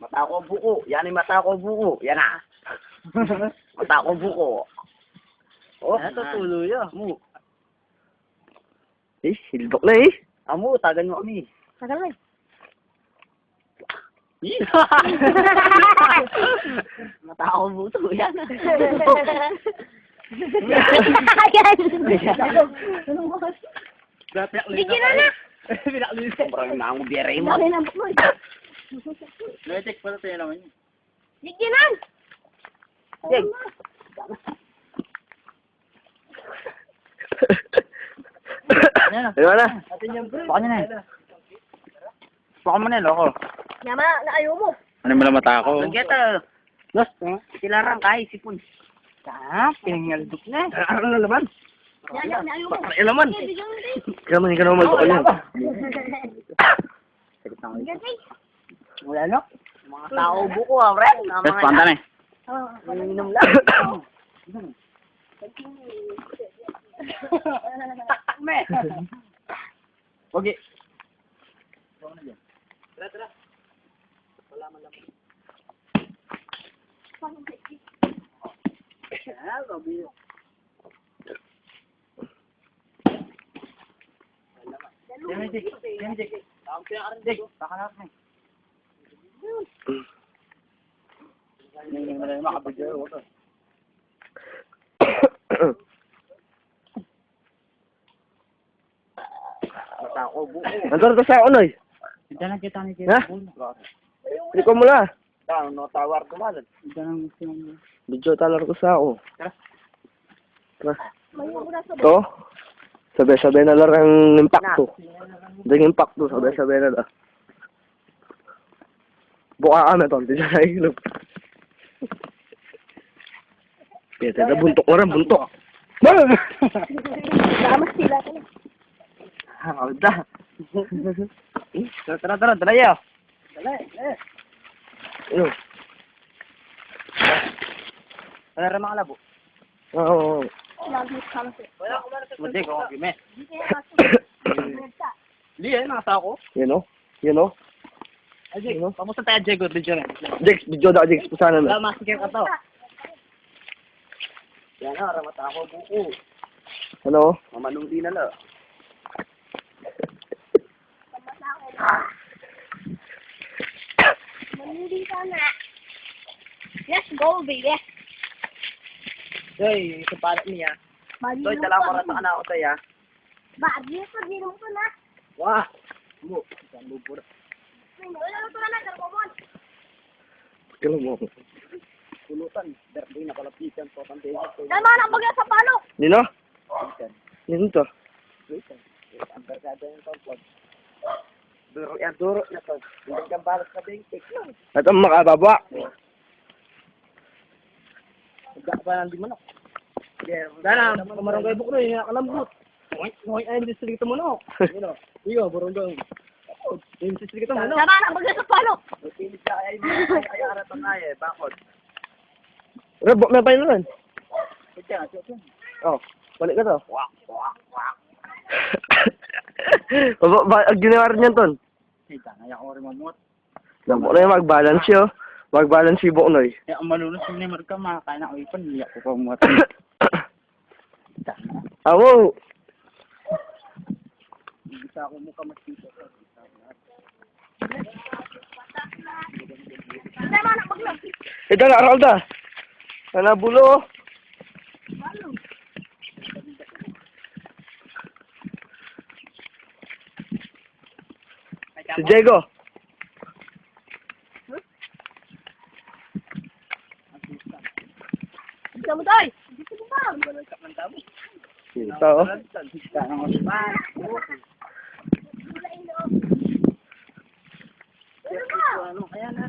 Mata ko buko. Yan ay mata ko buko. Yan na. Mata ko buko. Oh, Ito tuloy ah. Amu. Hildok na eh. Amu, tagan mo kami. Tagal mo. Mata ko buko. Yan. Bigyan na na. Sobrang nangubiyere mo. Dami ng bukod. Check pala tayo naman yun. Bigyan na. Sige. Ano na? Baka nyo na eh. Baka mo na loko. Yama, na ayaw mo. Ano mo lang mata ko? Geta. Los, Silarang kay sipon. pinangaldok na. Ano na naman? Yan, na ayaw mo. Ay naman. Bigyan mo din. Kaya man ka naman magpapal yan. Bigyan din. Wala no? Mga tao buko ah, pre. Tapos panta na eh. Inom lang. Me. Okay. Mata ko buko. Nandun ka sa unoy. Ito na kita ni Ha? Hindi ko mula. Tao no tawar tumalan. Ito na gusto mo. Video talar ko sa ako. Tara. Mayo ko na sa To. Sabay-sabay na lang ang impacto. Ding impacto, sabay-sabay na lang. Buka kami to, hindi siya nailog. Kaya tayo buntok mo rin, buntok. Damas sila ka na. Halda. Tara, dala yaw. Ano? Wala rin mga labo. Oo. Lagi ka na siya. Mati ko, kime. Hindi kaya kaso. Hindi eh, nakasa ako. Yan o. Yan o. Ay, Jake, pamusta tayo, Jake? Good video rin. Jex, video daw, Jex. Pusana na. Wala, masikir ka to. Yan na, mata ko buko. Ano? Mamaludi na lang. Manili ka na. Let's go, baby. Hoy, ito para niya. Mali Hoy, tala ko rata ka na ako tayo. Bagyo sa ginong ko na. Wah! Mo, isang bubura. Wala na ito na na, karpomon. Kailan mo? Pulutan. Berdoy na kalapitan po. Pantay ko. Dama na bagyo sa palo. Nino? Nino to? Ang barkada yung tawag. Duro na to. Hindi kang balas ka bengkik. At ang makababa. Huwag pa lang di manok. Dala, kamarangay bukro, yung nakalambot. Ngoy, ay, hindi sila kita manok. Iyo, barangay. Hindi sila kita manok. Dama na bagyo sa palo. Pilit ka ay arat ang ay bakod. Rebo, may payo na lang. Kaya, Oh, balik ka to. wak, wak, wak. Ang ginawa rin yan, Ton. Kita, naya ko rin mamot. Lampo na yung mag-balance yun. Mag-balance si Boknoy. Eh, ang malunos yung nimar ka, makakain ako ipan, liyak ko pa mamot. Kita na. Amo! Bisa ako mukha masito. Dama na bagyo. Ito na, Aralda. Nanabulo. Si Diego. Bisa mo tayo. Dito mo ba? Ito, oh. Kita na ako. Ano ba? Ano, kaya na,